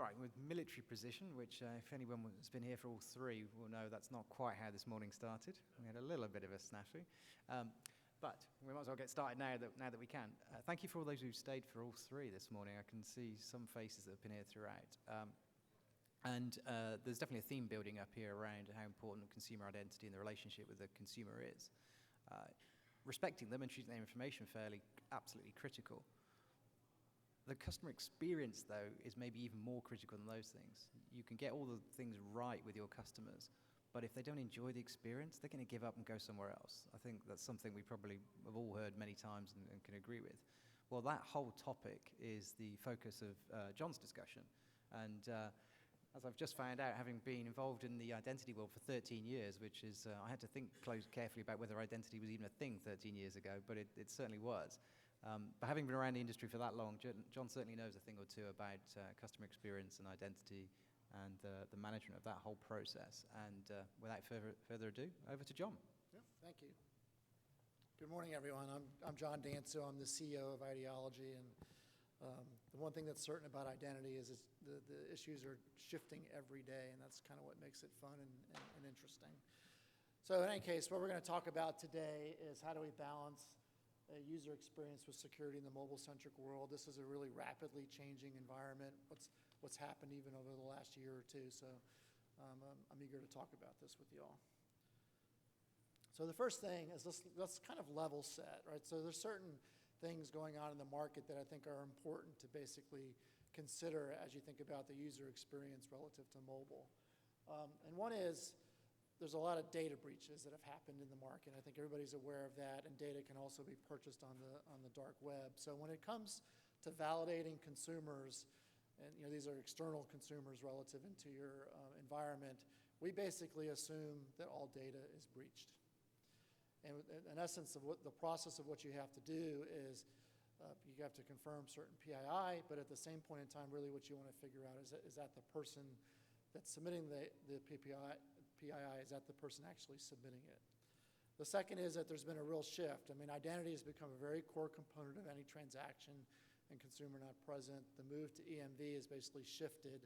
right, with military precision, which if anyone has been here for all three will know that's not quite how this morning started. We had a little bit of a snafu. But we might as well get started now that we can. Thank you for all those who stayed for all three this morning. I can see some faces that have been here throughout. And there's definitely a theme building up here around how important consumer identity and the relationship with the consumer is. Respecting them and treating their information fairly, absolutely critical. The customer experience, though, is maybe even more critical than those things. You can get all the things right with your customers, but if they don't enjoy the experience, they're going to give up and go somewhere else. I think that's something we probably have all heard many times and can agree with. Well, that whole topic is the focus of John's discussion. And as I've just found out, having been involved in the identity world for 13 years, which is, I had to think carefully about whether identity was even a thing 13 years ago, but it certainly was. But having been around the industry for that long, John certainly knows a thing or two about customer experience and identity and the management of that whole process. And without further ado, over to John. Yeah, thank you. Good morning, everyone. I'm John Dancu. I'm the CEO of IDology. And the one thing that's certain about identity is the issues are shifting every day, and that's kind of what makes it fun and interesting. So in any case, what we're going to talk about today is how do we balance a user experience with security in the mobile-centric world. This is a really rapidly changing environment, what's happened even over the last year or two, so I'm eager to talk about this with you all. So the first thing is let's kind of level set, right? So there's certain things going on in the market that I think are important to basically consider as you think about the user experience relative to mobile. And one is there's a lot of data breaches that have happened in the market. I think everybody's aware of that, and data can also be purchased on the dark web. So when it comes to validating consumers, and these are external consumers relative into your environment, we basically assume that all data is breached. And in essence, the process of what you have to do is you have to confirm certain PII, but at the same point in time, really what you want to figure out is that the person that's submitting the PII, is that the person actually submitting it? The second is that there's been a real shift. I mean, identity has become a very core component of any transaction and consumer not present. The move to EMV has basically shifted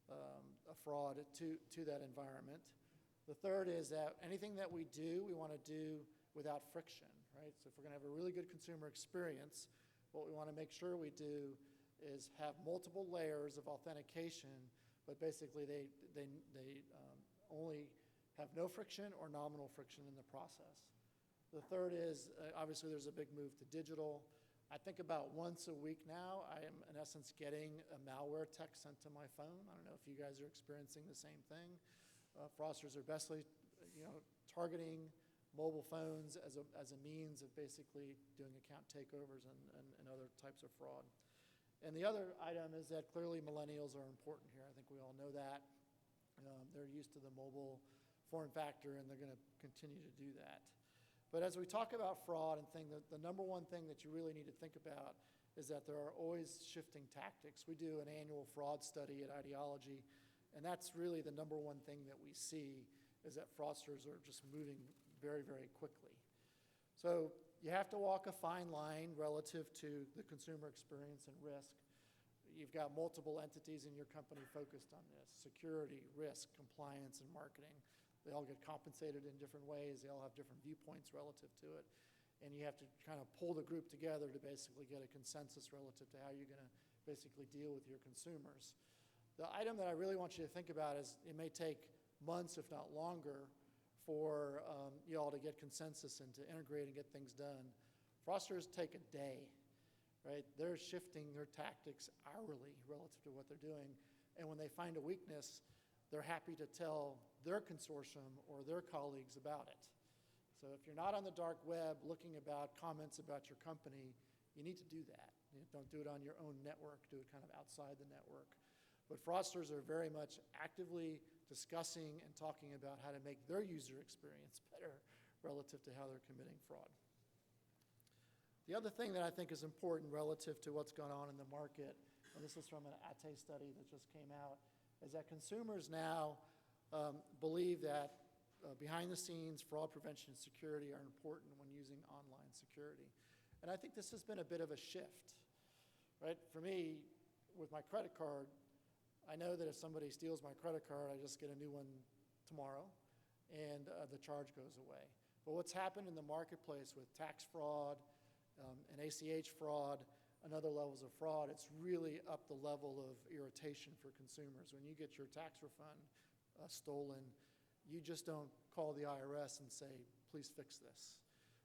a fraud to that environment. The third is that anything that we do, we want to do without friction, right? So if we're going to have a really good consumer experience, what we want to make sure we do is have multiple layers of authentication, but basically they only have no friction or nominal friction in the process. The third is, obviously there's a big move to digital. I think about once a week now, I am in essence getting a malware text sent to my phone. I don't know if you guys are experiencing the same thing. Fraudsters are basically, targeting mobile phones as a means of basically doing account takeovers and other types of fraud. And the other item is that clearly millennials are important here. I think we all know that. They're used to the mobile form factor, and they're going to continue to do that. But as we talk about fraud and the number one thing that you really need to think about is that there are always shifting tactics. We do an annual fraud study at IDology, and that's really the number one thing that we see is that fraudsters are just moving very, very quickly. So you have to walk a fine line relative to the consumer experience and risk. You've got multiple entities in your company focused on this: security, risk, compliance, and marketing. They all get compensated in different ways. They all have different viewpoints relative to it. And you have to kind of pull the group together to basically get a consensus relative to how you're going to basically deal with your consumers. The item that I really want you to think about is it may take months, if not longer, for you all to get consensus and to integrate and get things done. Fraudsters take a day, right? They're shifting their tactics hourly relative to what they're doing. And when they find a weakness, they're happy to tell their consortium or their colleagues about it. So if you're not on the dark web looking about comments about your company, you need to do that. Don't do it on your own network. Do it kind of outside the network. But fraudsters are very much actively discussing and talking about how to make their user experience better relative to how they're committing fraud. The other thing that I think is important relative to what's going on in the market, and this is from an ATE study that just came out, is that consumers now believe that behind the scenes fraud prevention and security are important when using online security. And I think this has been a bit of a shift, right? For me, with my credit card, I know that if somebody steals my credit card, I just get a new one tomorrow, and the charge goes away. But what's happened in the marketplace with tax fraud and ACH fraud and other levels of fraud, it's really up the level of irritation for consumers. When you get your tax refund stolen, you just don't call the IRS and say, please fix this.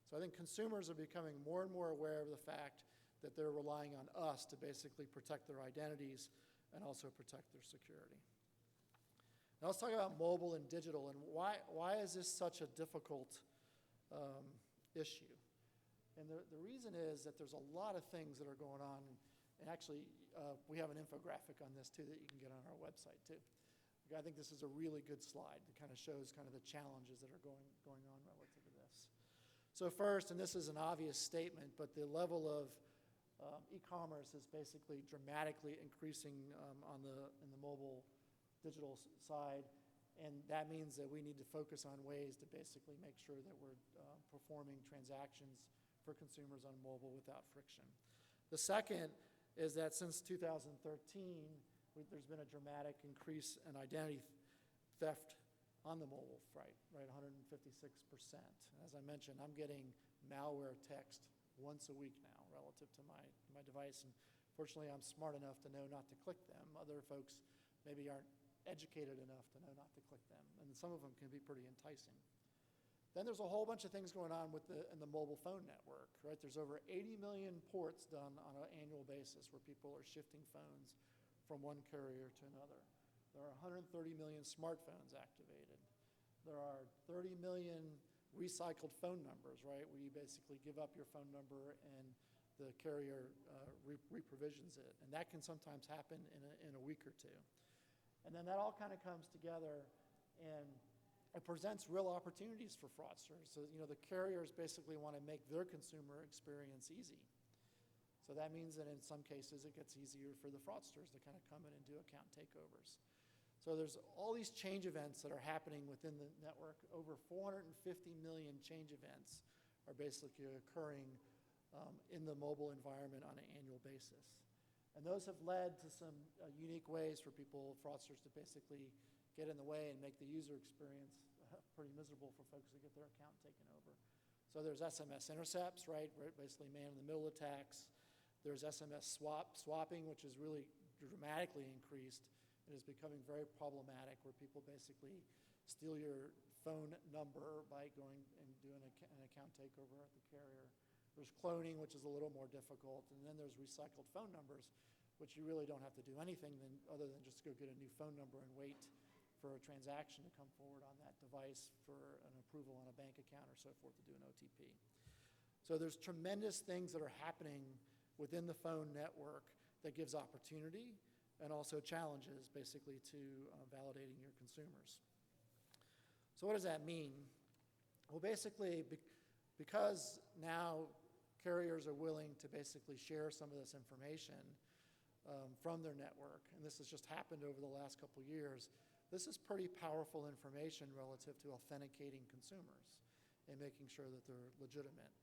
So I think consumers are becoming more and more aware of the fact that they're relying on us to basically protect their identities and also protect their security. Now let's talk about mobile and digital, and why is this such a difficult issue? And the reason is that there's a lot of things that are going on, and actually we have an infographic on this too that you can get on our website too. I think this is a really good slide that kind of shows kind of the challenges that are going on relative to this. So first, and this is an obvious statement, but the level of e-commerce is basically dramatically increasing in the mobile digital side, and that means that we need to focus on ways to basically make sure that we're performing transactions for consumers on mobile without friction. The second is that since 2013, there's been a dramatic increase in identity theft on the mobile front, right, 156%. As I mentioned, I'm getting malware text once a week now relative to my device, and fortunately I'm smart enough to know not to click them. Other folks maybe aren't educated enough to know not to click them, and some of them can be pretty enticing. Then there's a whole bunch of things going on in the mobile phone network, right? There's over 80 million ports done on an annual basis where people are shifting phones from one carrier to another. There are 130 million smartphones activated. There are 30 million recycled phone numbers, right, where you basically give up your phone number and the carrier reprovisions it. And that can sometimes happen in a week or two. And then that all kind of comes together, and it presents real opportunities for fraudsters. So, the carriers basically want to make their consumer experience easy. So that means that in some cases it gets easier for the fraudsters to kind of come in and do account takeovers. So there's all these change events that are happening within the network. Over 450 million change events are basically occurring in the mobile environment on an annual basis. And those have led to some unique ways for fraudsters to basically get in the way and make the user experience pretty miserable for folks to get their account taken over. So there's SMS intercepts, right, basically man-in-the-middle attacks. There's SMS swapping, which has really dramatically increased and is becoming very problematic, where people basically steal your phone number by going and doing an account takeover at the carrier. There's cloning, which is a little more difficult, and then there's recycled phone numbers, which you really don't have to do anything other than just go get a new phone number and wait for a transaction to come forward on that device for an approval on a bank account or so forth to do an OTP. So there's tremendous things that are happening within the phone network that gives opportunity and also challenges basically to validating your consumers. So what does that mean? Well, basically, because now carriers are willing to basically share some of this information from their network, and this has just happened over the last couple of years, this is pretty powerful information relative to authenticating consumers and making sure that they're legitimate.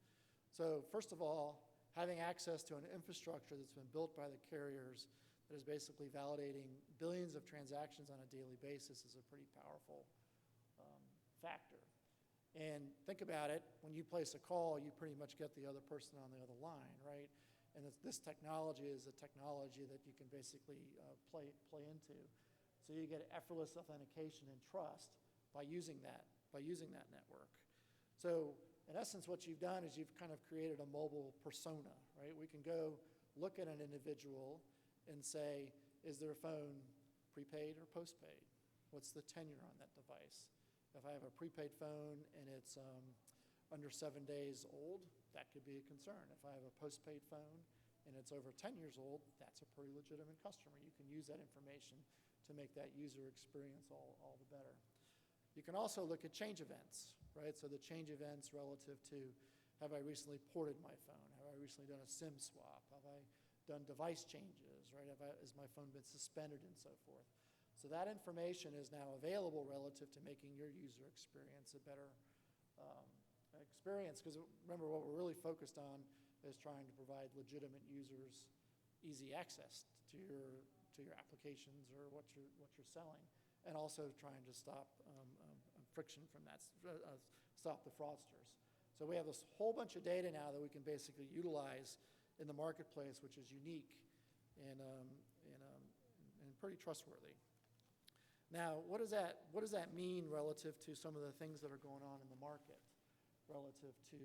So first of all, having access to an infrastructure that's been built by the carriers that is basically validating billions of transactions on a daily basis is a pretty powerful factor. And think about it, when you place a call, you pretty much get the other person on the other line, right? And this technology is a technology that you can basically play into. So you get effortless authentication and trust by using that network. So in essence, what you've done is you've kind of created a mobile persona, right? We can go look at an individual and say, is their phone prepaid or postpaid? What's the tenure on that device? If I have a prepaid phone and it's under 7 days old, that could be a concern. If I have a postpaid phone and it's over 10 years old, that's a pretty legitimate customer. You can use that information to make that user experience all the better. You can also look at change events, right? So the change events relative to, have I recently ported my phone? Have I recently done a SIM swap? Have I done device changes, right? Has my phone been suspended and so forth? So that information is now available relative to making your user experience a better experience, because remember, what we're really focused on is trying to provide legitimate users easy access to to your applications or what you're selling, and also trying to stop friction from that, stop the fraudsters. So we have this whole bunch of data now that we can basically utilize in the marketplace, which is unique and pretty trustworthy. Now, what does that mean relative to some of the things that are going on in the market, relative to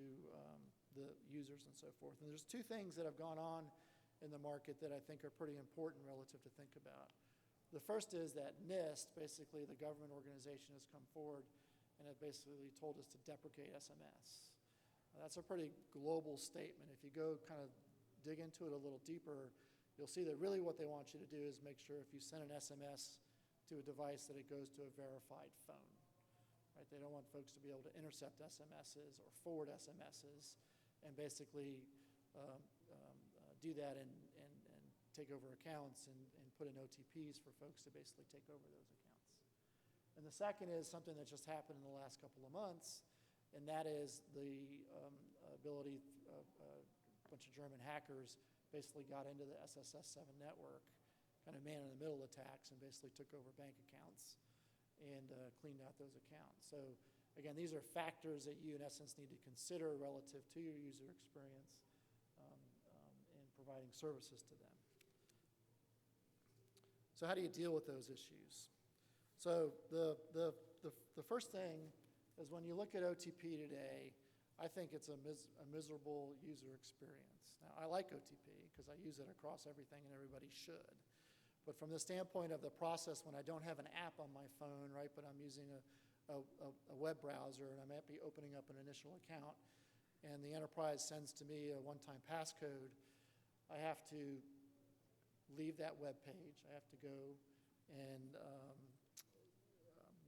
the users and so forth? And there's two things that have gone on in the market that I think are pretty important relative to think about. The first is that NIST, basically the government organization, has come forward and have basically told us to deprecate SMS. That's a pretty global statement. If you go kind of dig into it a little deeper, you'll see that really what they want you to do is make sure if you send an SMS to a device that it goes to a verified phone. Right? They don't want folks to be able to intercept SMSs or forward SMSs and basically do that and take over accounts and put in OTPs for folks to basically take over those accounts. And the second is something that just happened in the last couple of months, and that is the ability, a bunch of German hackers basically got into the SSS7 network, kind of man-in-the-middle attacks, and basically took over bank accounts and cleaned out those accounts. So again, these are factors that you, in essence, need to consider relative to your user experience and providing services to them. So how do you deal with those issues? So the first thing is when you look at OTP today, I think it's a miserable user experience. Now, I like OTP because I use it across everything and everybody should. But from the standpoint of the process when I don't have an app on my phone, right, but I'm using a web browser and I might be opening up an initial account and the enterprise sends to me a one-time passcode, I have to leave that web page. I have to go and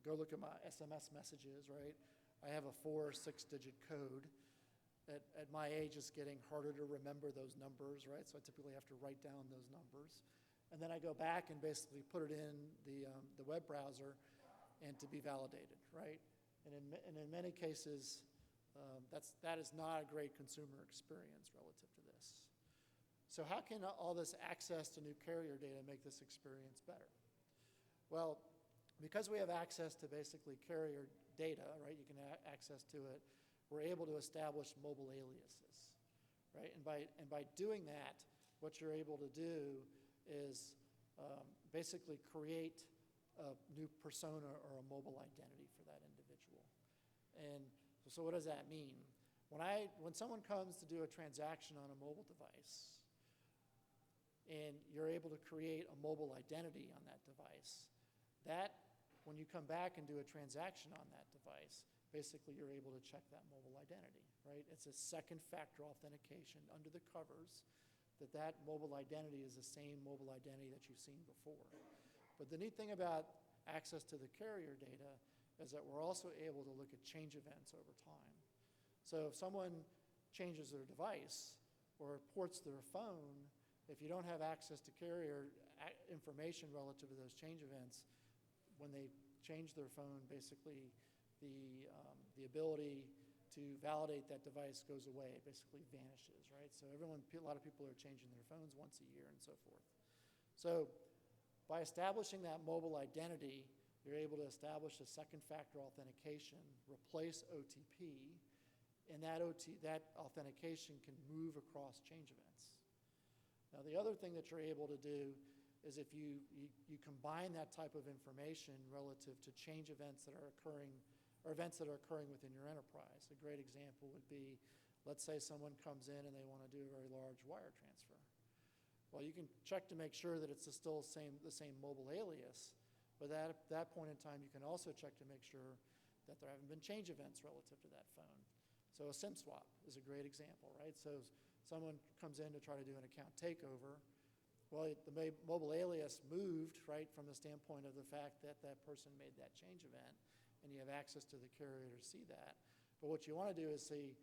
go look at my SMS messages, right? I have a 4 or 6-digit code. At my age, it's getting harder to remember those numbers, right? So I typically have to write down those numbers. And then I go back and basically put it in the web browser and to be validated, right? And in many cases, that is not a great consumer experience relative to this. So how can all this access to new carrier data make this experience better? Well, because we have access to basically carrier data, right, you can access to it, we're able to establish mobile aliases, right? And by doing that, what you're able to do is basically create a new persona or a mobile identity for that individual. And so what does that mean? When someone comes to do a transaction on a mobile device, and you're able to create a mobile identity on that device, that when you come back and do a transaction on that device, basically you're able to check that mobile identity, right? It's a second factor authentication under the covers that mobile identity is the same mobile identity that you've seen before. But the neat thing about access to the carrier data is that we're also able to look at change events over time. So if someone changes their device or ports their phone, if you don't have access to carrier information relative to those change events, when they change their phone, basically the ability to validate that device goes away. It basically vanishes, right? So a lot of people are changing their phones once a year and so forth. So by establishing that mobile identity, you're able to establish a second factor authentication, replace OTP, and that authentication can move across change events. Now, the other thing that you're able to do is if you combine that type of information relative to change events that are occurring or events that are occurring within your enterprise. A great example would be, let's say someone comes in and they want to do a very large wire transfer. Well, you can check to make sure that it's still the same mobile alias, but at that point in time, you can also check to make sure that there haven't been change events relative to that phone. So a SIM swap is a great example, right? So someone comes in to try to do an account takeover. Well, the mobile alias moved, right, from the standpoint of the fact that that person made that change event, and you have access to the carrier to see that. But what you want to do is see,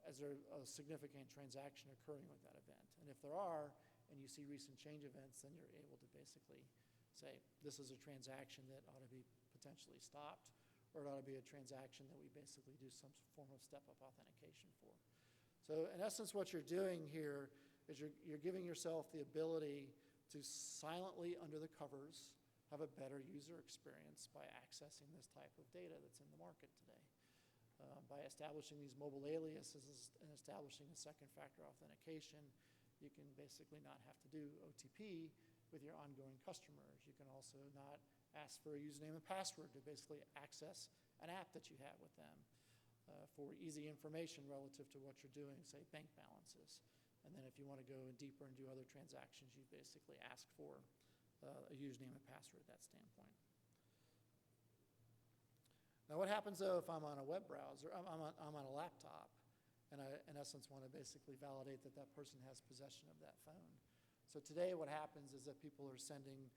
is there a significant transaction occurring with that event? And if there are, and you see recent change events, then you're able to basically say, this is a transaction that ought to be potentially stopped, or it ought to be a transaction that we basically do some form of step-up authentication for. So in essence, what you're doing here is you're giving yourself the ability to silently, under the covers, have a better user experience by accessing this type of data that's in the market today. By establishing these mobile aliases and establishing a second factor authentication, you can basically not have to do OTP with your ongoing customers. You can also not ask for a username and password to basically access an app that you have with them for easy information relative to what you're doing, say bank balances. And then if you want to go deeper and do other transactions, you basically ask for a username and password at that standpoint. Now what happens though if I'm on a web browser, I'm on a laptop, and I, in essence, want to basically validate that that person has possession of that phone? So today what happens is that people are sending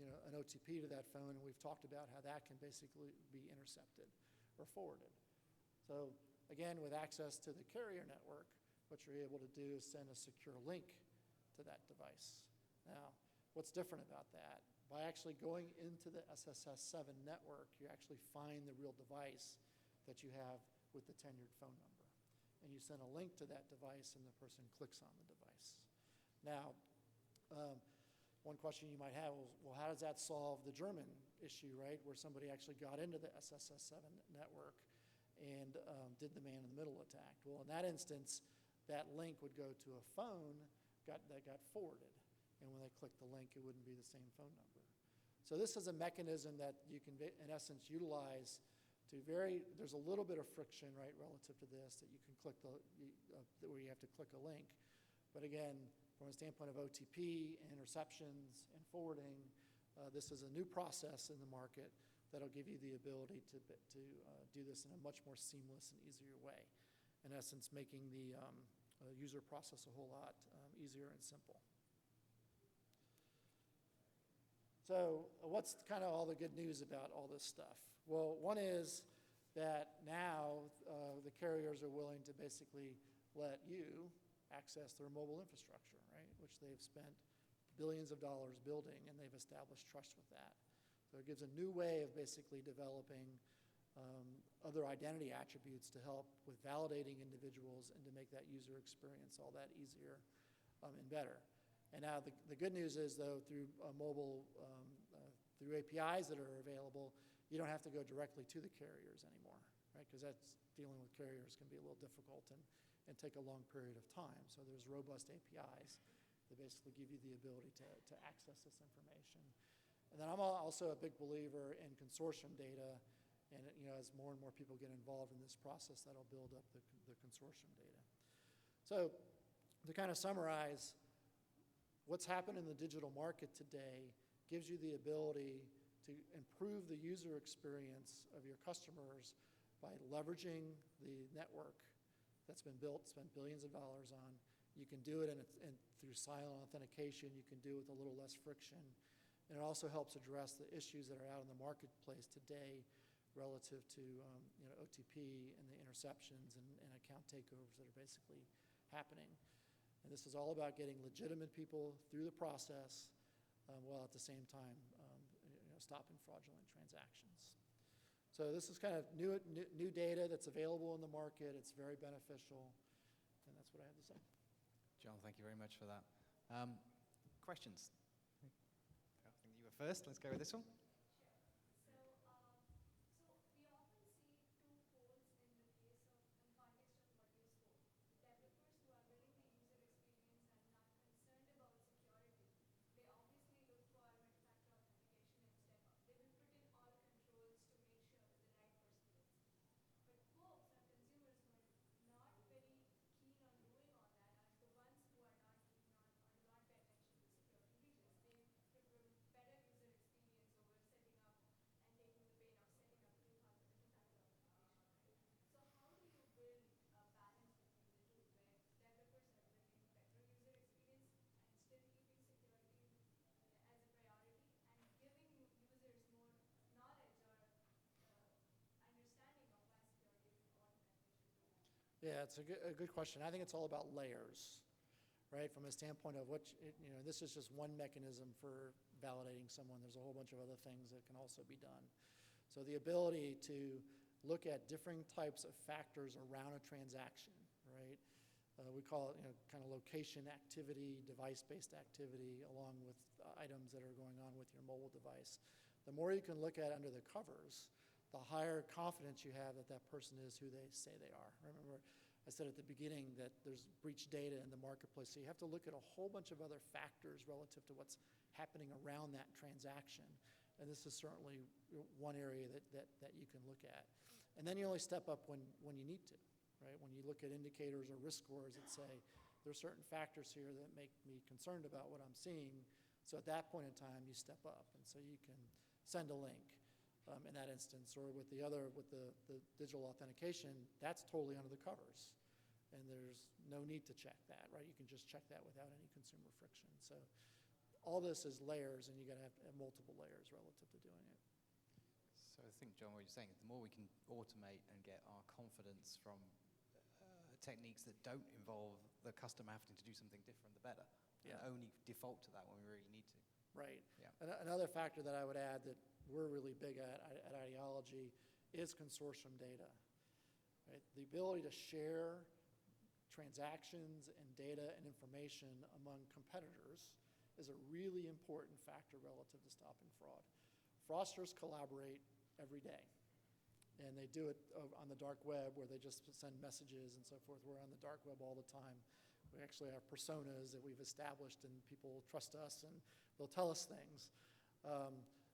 an OTP to that phone, and we've talked about how that can basically be intercepted or forwarded. So again, with access to the carrier network, what you're able to do is send a secure link to that device. Now, what's different about that? By actually going into the SSS7 network, you actually find the real device that you have with the tenured phone number. And you send a link to that device, and the person clicks on the device. Now, one question you might have is, well, how does that solve the German issue, right, where somebody actually got into the SSS7 network and did the man-in-the-middle attack? Well, in that instance, that link would go to a phone that got forwarded. And when they clicked the link, it wouldn't be the same phone number. So this is a mechanism that you can, in essence, utilize to there's a little bit of friction, right, relative to this, that you can click where you have to click a link. But again, from a standpoint of OTP and interceptions and forwarding, this is a new process in the market that'll give you the ability to do this in a much more seamless and easier way. In essence, making the user process a whole lot easier and simple. So what's kind of all the good news about all this stuff? Well, one is that now the carriers are willing to basically let you access their mobile infrastructure, right, which they've spent billions of dollars building, and they've established trust with that. So it gives a new way of basically developing other identity attributes to help with validating individuals and to make that user experience all that easier and better. And now the good news is, though, through mobile, through APIs that are available, you don't have to go directly to the carriers anymore, right? Because that's dealing with carriers can be a little difficult and take a long period of time. So there's robust APIs that basically give you the ability to access this information. And then I'm also a big believer in consortium data, and as more and more people get involved in this process, that'll build up the consortium data. So to kind of summarize, what's happened in the digital market today gives you the ability to improve the user experience of your customers by leveraging the network that's been built, spent billions of dollars on. You can do it through silent authentication. You can do it with a little less friction. And it also helps address the issues that are out in the marketplace today relative to OTP and the interceptions and account takeovers that are basically happening. And this is all about getting legitimate people through the process while at the same time stopping fraudulent transactions. So this is kind of new data that's available in the market. It's very beneficial, and that's what I have to say. John, thank you very much for that. Questions? I think you were first. Let's go with this one. Yeah, it's a good question. I think it's all about layers, right? From a standpoint of this is just one mechanism for validating someone. There's a whole bunch of other things that can also be done. So the ability to look at different types of factors around a transaction, right? We call it, kind of location activity, device-based activity, along with items that are going on with your mobile device. The more you can look at under the covers, the higher confidence you have that that person is who they say they are. Remember, I said at the beginning that there's breach data in the marketplace, so you have to look at a whole bunch of other factors relative to what's happening around that transaction. And this is certainly one area that you can look at. And then you only step up when you need to. Right? When you look at indicators or risk scores that say there are certain factors here that make me concerned about what I'm seeing, so at that point in time you step up, and so you can send a link in that instance, or with the digital authentication, that's totally under the covers, and there's no need to check that, right? You can just check that without any consumer friction. So all this is layers, and you got to have multiple layers relative to doing it. So I think, John, what you're saying is the more we can automate and get our confidence from techniques that don't involve the customer having to do something different, the better. Yeah. And only default to that when we really need to. Right. Yeah. Another factor that I would add that we're really big at IDology is consortium data. Right? The ability to share transactions and data and information among competitors is a really important factor relative to stopping fraud. Fraudsters collaborate every day. And they do it on the dark web where they just send messages and so forth. We're on the dark web all the time. We actually have personas that we've established, and people trust us and they'll tell us things.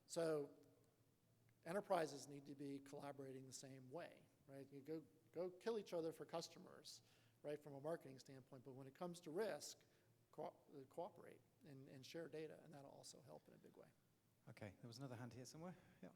So enterprises need to be collaborating the same way, right? You go kill each other for customers, right, from a marketing standpoint, but when it comes to risk, cooperate and share data, and that'll also help in a big way. Okay, there was another hand here somewhere. Yeah.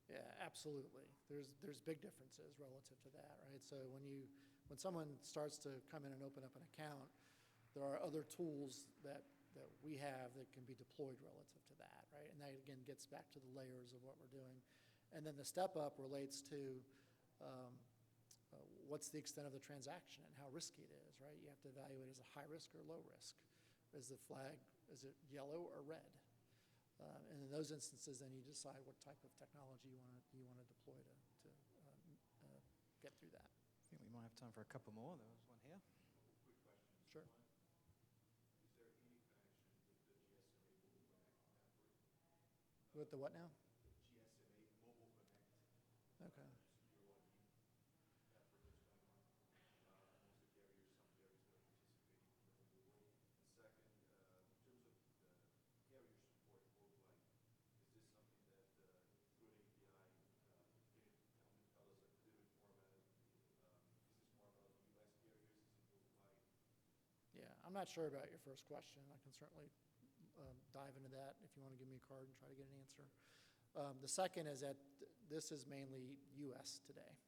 Yeah, absolutely. There's big differences relative to that, right? So when someone starts to come in and open up an account, there are other tools that we have that can be deployed relative to that, right? And that, again, gets back to the layers of what we're doing. And then the step up relates to what's the extent of the transaction and how risky it is, right? You have to evaluate, is it high risk or low risk? Is the flag, is it yellow or red? And in those instances, then you decide what type of technology you want to deploy to get through that. I think we might have time for a couple more. There was one here. Quick question. Sure. One, is there any connection with the GSMA Mobile Connect effort? With the what now? The GSMA Mobile Connect. Okay. Secure one effort that's going on. Most of the carriers, some carriers that are participating from the whole world. And second, in terms of the carrier support worldwide, is this something that through an API, can you tell us a little bit more about it? Is this more about US carriers? Is it worldwide? Yeah, I'm not sure about your first question. I can certainly dive into that if you want to give me a card and try to get an answer. The second is that this is mainly US today.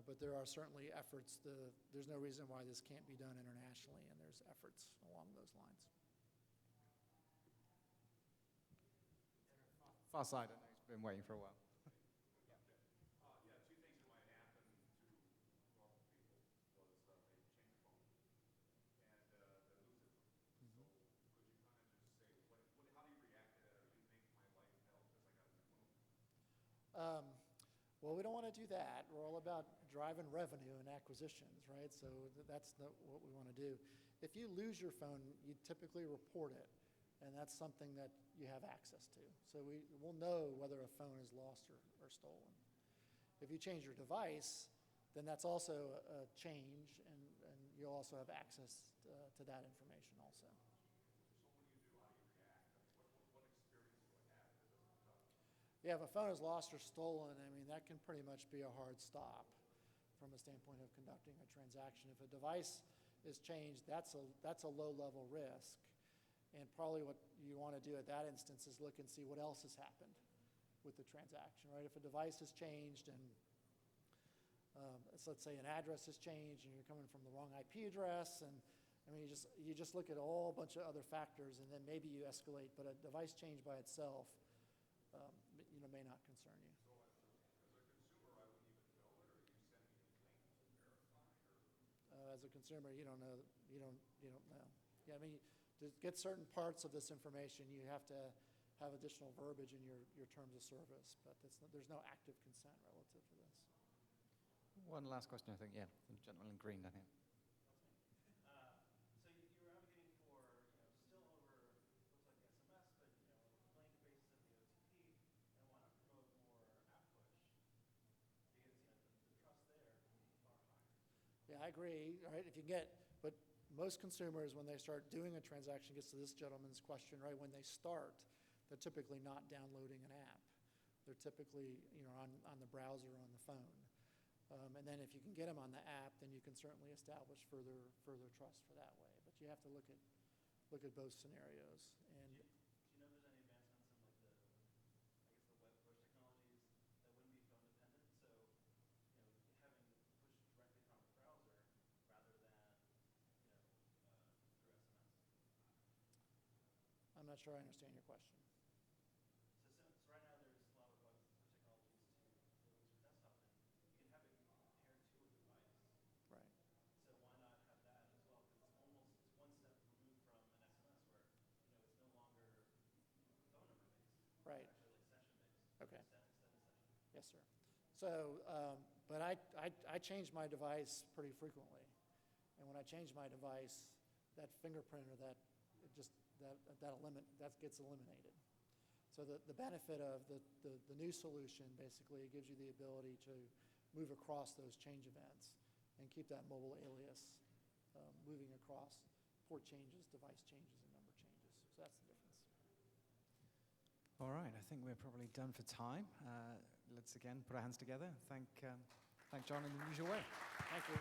But there are certainly efforts. There's no reason why this can't be done internationally, and there's efforts along those lines. Far side, I know he's been waiting for a while. Yeah, two things that might happen to normal people was they change the phone and they lose it. So could you kind of just say, how do you react to that, or you think my life hell because I got a new phone? Well, we don't want to do that. We're all about driving revenue and acquisitions, right? So that's not what we want to do. If you lose your phone, you typically report it, and that's something that you have access to. So we'll know whether a phone is lost or stolen. If you change your device, then that's also a change, and you'll also have access to that information also. So when you do, how do you react? I mean, what experience do I have if it doesn't come? Yeah, if a phone is lost or stolen, I mean, that can pretty much be a hard stop from a standpoint of conducting a transaction. If a device is changed, that's a low-level risk. And probably what you want to do at that instance is look and see what else has happened with the transaction, right? If a device has changed and So let's say an address has changed and you're coming from the wrong IP address, and I mean, you just look at a whole bunch of other factors, and then maybe you escalate, but a device change by itself, may not concern you. So as a consumer, I wouldn't even know it, or you send me a link to verify, or? As a consumer, you don't know. You don't know. Yeah, I mean, to get certain parts of this information, you have to have additional verbiage in your terms of service, but there's no active consent relative to this. One last question, I think. Yeah, the gentleman in green down here. So you were advocating for, still over, looks like SMS, but, blank basis of the OTP, and why not promote more app push? Because, the trust there can be far higher. Yeah, I agree, right? But most consumers, when they start doing a transaction, gets to this gentleman's question, right? When they start, they're typically not downloading an app. They're typically, on the browser or on the phone. And then if you can get them on the app, then you can certainly establish further trust for that way. But you have to look at both scenarios. And Do you know if there's any advancements in the web push technologies that wouldn't be phone dependent? So, having push directly from a browser rather than, through SMS. I'm not sure I understand your question. So right now there's a lot of web push technologies to release for desktop, and you can have it paired to a device. Right. So why not have that as well? Because it's one step removed from an SMS where, it's no longer phone number based. Right. It's actually session based. Okay. Extended session. Yes, sir. So, but I change my device pretty frequently. And when I change my device, that fingerprint or that gets eliminated. So the benefit of the new solution, basically, it gives you the ability to move across those change events and keep that mobile alias moving across port changes, device changes, and number changes. So that's the difference. All right, I think we're probably done for time. Let's again put our hands together. Thank John in the usual way. Thank you.